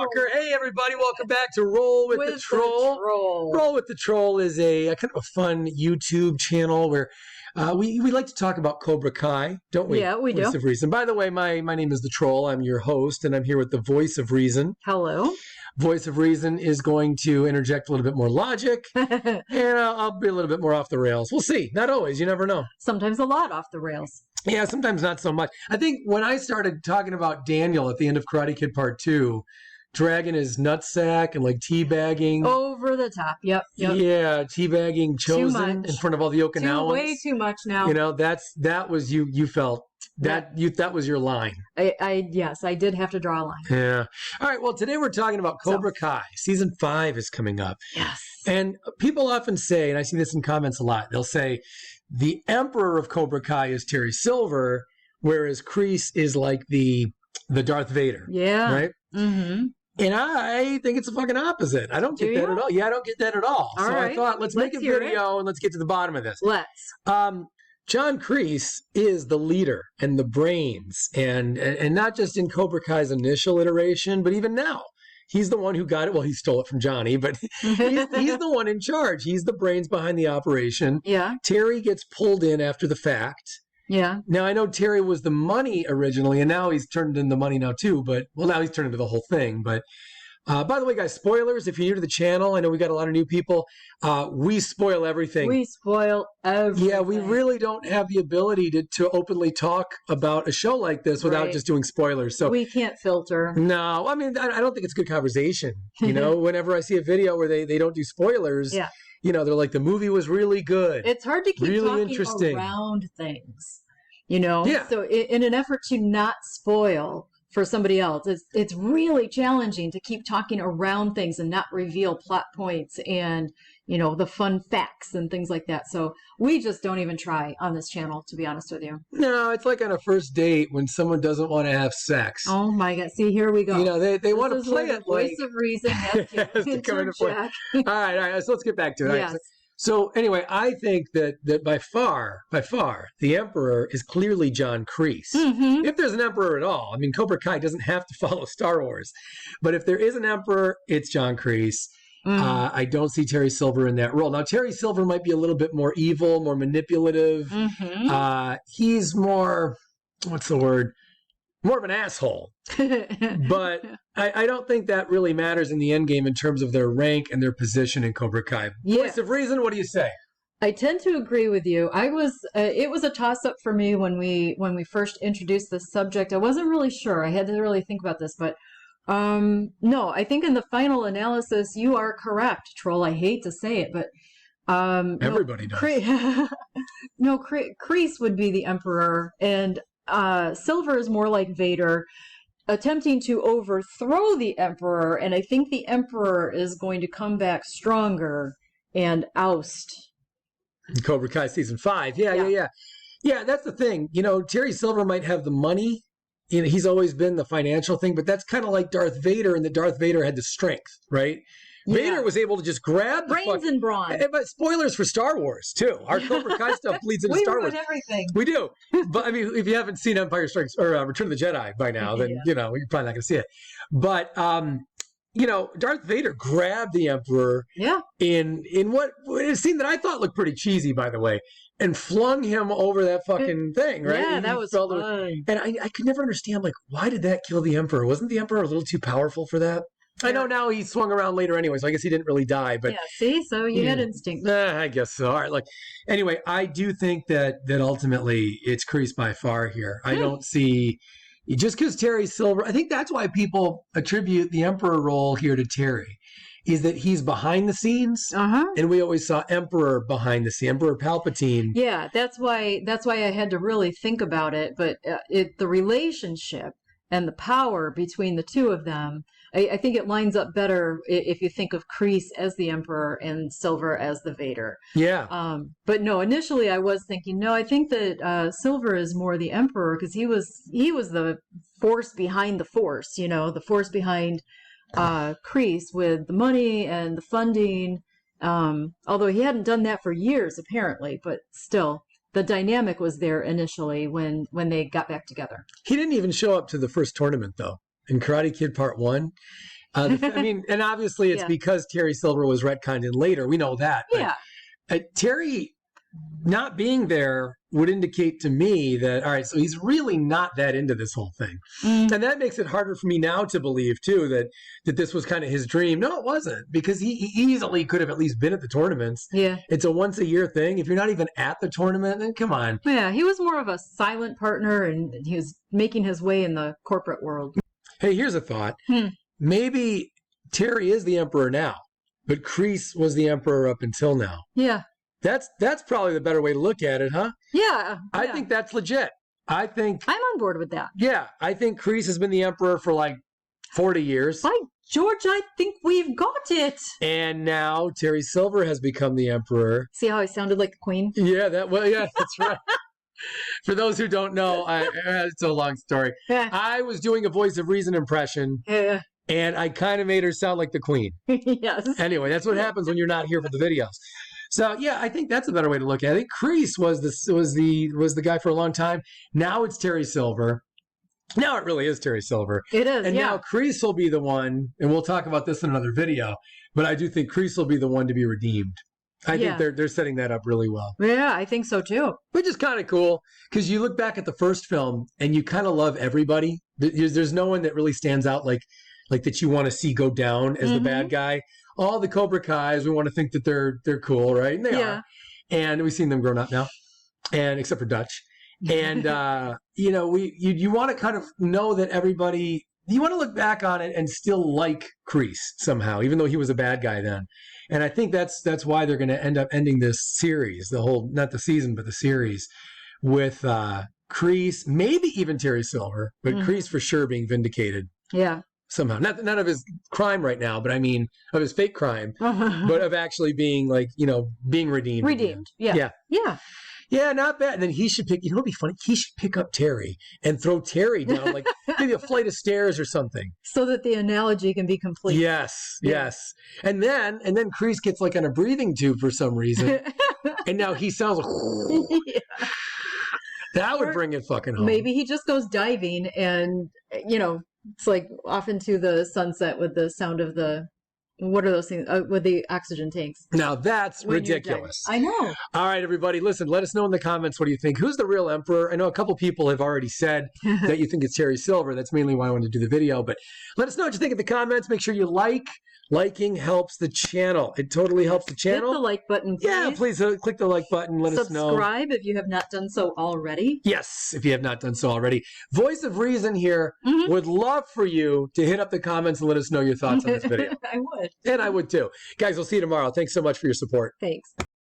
Walker. Hey, everybody. Welcome back to Roll with the Troll. Roll with the Troll is a kind of a fun YouTube channel where we like to talk about Cobra Kai, don't we? Yeah, we do. Voice of Reason. By the way, my name is the Troll. I'm your host, and I'm here with the Voice of Reason. Hello. Voice of Reason is going to interject a little bit more logic, and I'll be a little bit more off the rails. We'll see. Not always. You never know. Sometimes a lot off the rails. Yeah, sometimes not so much. I think when I started talking about Daniel at the end of Karate Kid Part 2, dragging his nutsack and like teabagging. Over the top. Yep. Yeah, teabagging Chosen in front of all the Okinawans. Way too much now. You know, that was you felt that was your line. Yes, I did have to draw a line. Yeah. All right, well, today we're talking about Cobra Kai. Season 5 is coming up. Yes. And people often say, and I see this in comments a lot, they'll say, the emperor of Cobra Kai is Terry Silver, whereas Kreese is like the Darth Vader. Yeah. Right? Mm-hmm. And I think it's the fucking opposite. I don't get that at all. Yeah, I don't get that at all. So I thought, let's make a video and let's get to the bottom of this. Let's. John Kreese is the leader and the brains, and not just in Cobra Kai's initial iteration, but even now. He's the one who got it. Well, he stole it from Johnny, but he's the one in charge. He's the brains behind the operation. Yeah. Terry gets pulled in after the fact. Yeah. Now, I know Terry was the money originally, and now he's turned into the money now too. But, well, now he's turned into the whole thing. But, by the way, guys, spoilers, if you're new to the channel, I know we got a lot of new people. We spoil everything. We spoil everything. Yeah, we really don't have the ability to openly talk about a show like this without just doing spoilers. So we can't filter. No, I mean, I don't think it's good conversation. You know, whenever I see a video where they don't do spoilers, you know, they're like, the movie was really good. It's hard to keep really talking around things, you know? Yeah. So in an effort to not spoil for somebody else, it's really challenging to keep talking around things and not reveal plot points and, you know, the fun facts and things like that. So we just don't even try on this channel, to be honest with you. No, it's like on a first date when someone doesn't want to have sex. Oh my God. See, here we go. You know, they want to play it Voice of Reason has to come into play. All right. So let's get back to it. Yes. So anyway, I think that by far, the emperor is clearly John Kreese. Mm-hmm. If there's an emperor at all, I mean, Cobra Kai doesn't have to follow Star Wars, but if there is an emperor, it's John Kreese. Mm-hmm. I don't see Terry Silver in that role. Now, Terry Silver might be a little bit more evil, more manipulative. Mm-hmm. He's more, what's the word? More of an asshole. But I don't think that really matters in the end game in terms of their rank and their position in Cobra Kai. Voice of Reason, what do you say? I tend to agree with you. It was a toss-up for me when we first introduced this subject. I wasn't really sure. I had to really think about this, but no, I think in the final analysis, you are correct, Troll. I hate to say it, but everybody does. No, Kreese would be the emperor, and Silver is more like Vader, attempting to overthrow the emperor, and I think the emperor is going to come back stronger and oust. Cobra Kai season 5. Yeah, that's the thing. You know, Terry Silver might have the money. You know, he's always been the financial thing, but that's kind of like Darth Vader, and that Darth Vader had the strength, right? Yeah. Vader was able to just grab the brains and brawn. But spoilers for Star Wars too. Our Cobra Kai stuff bleeds into Star Wars. We ruin everything. We do. But I mean, if you haven't seen Empire Strikes or Return of the Jedi by now, then you know you're probably not going to see it. But you know, Darth Vader grabbed the Emperor. Yeah. In a scene that I thought looked pretty cheesy, by the way, and flung him over that fucking thing, right? Yeah, and that was fun. And I could never understand, like, why did that kill the Emperor? Wasn't the Emperor a little too powerful for that? I know now he swung around later anyway, so I guess he didn't really die. But yeah, see, so you had instinct. I guess so. All right, like anyway, I do think that ultimately it's Kreese by far here. I don't see just because Terry Silver. I think that's why people attribute the Emperor role here to Terry, is that he's behind the scenes, and we always saw Emperor behind the scene, Emperor Palpatine. Yeah, that's why I had to really think about it. But the relationship and the power between the two of them, I think it lines up better if you think of Kreese as the Emperor and Silver as the Vader. Yeah. But no, initially I was thinking, no, I think that Silver is more the Emperor because he was the force behind the Force, you know, the force behind Kreese with the money and the funding. Although he hadn't done that for years, apparently, but still. The dynamic was there initially when they got back together. He didn't even show up to the first tournament, though, in Karate Kid Part 1. I mean, and obviously it's Yeah. because Terry Silver was retconned in later. We know that. But, Yeah. Terry not being there would indicate to me that, all right, so he's really not that into this whole thing. Mm. And that makes it harder for me now to believe, too, that this was kind of his dream. No, it wasn't, because he easily could have at least been at the tournaments. Yeah. It's a once-a-year thing. If you're not even at the tournament, then come on. Yeah, he was more of a silent partner, and he was making his way in the corporate world. Hey, here's a thought. Maybe Terry is the emperor now, but Kreese was the emperor up until now. Yeah. That's probably the better way to look at it, huh? Yeah. I think that's legit. I think, I'm on board with that. yeah, I think Kreese has been the emperor for like 40 years. By George, I think we've got it. And now Terry Silver has become the emperor. See how I sounded like the queen? Yeah, that's right. For those who don't know, it's a long story. Yeah. I was doing a Voice of Reason impression, Yeah. and I kind of made her sound like the queen. Yes. Anyway, that's what happens when you're not here for the videos. So yeah, I think that's a better way to look at it. I think Kreese was the guy for a long time. Now it's Terry Silver. Now it really is Terry Silver. It is. And yeah. now Kreese will be the one, and we'll talk about this in another video, but I do think Kreese will be the one to be redeemed. I think they're setting that up really well. Yeah, I think so too. Which is kind of cool, because you look back at the first film and you kind of love everybody. There's no one that really stands out like that you want to see go down as the bad guy. All the Cobra Kais, we want to think that they're cool, right? And they are. And we've seen them grown up now, and except for Dutch. And you want to kind of know that everybody. You want to look back on it and still like Kreese somehow, even though he was a bad guy then. And I think that's why they're going to end up ending this series, the whole, not the season, but the series, with Kreese, maybe even Terry Silver, but Kreese for sure being vindicated. Yeah. Somehow. Not of his crime right now, but I mean of his fake crime, but of actually being being redeemed. Redeemed. Yeah. Yeah. Yeah. Yeah, not bad. And then he should pick, it'd be funny, he should pick up Terry and throw Terry down, like maybe a flight of stairs or something. So that the analogy can be complete. Yes, yes. And then Kreese gets like on a breathing tube for some reason. And now he sounds like, that would bring it fucking home. Maybe he just goes diving and, it's like off into the sunset with the sound of what are those things? With the oxygen tanks. Now that's When you're ridiculous. diving. I know. All right, everybody, listen, let us know in the comments, what do you think? Who's the real emperor? I know a couple people have already said that you think it's Terry Silver. That's mainly why I wanted to do the video. But let us know what you think in the comments. Make sure you like. Liking helps the channel. It totally helps the channel. Hit the like button, please. Yeah, please click the like button. Let us know. Subscribe if you have not done so already. Yes, if you have not done so already. Voice of Reason here would love for you to hit up the comments and let us know your thoughts on this video. I would. And I would too. Guys, we'll see you tomorrow. Thanks so much for your support. Thanks.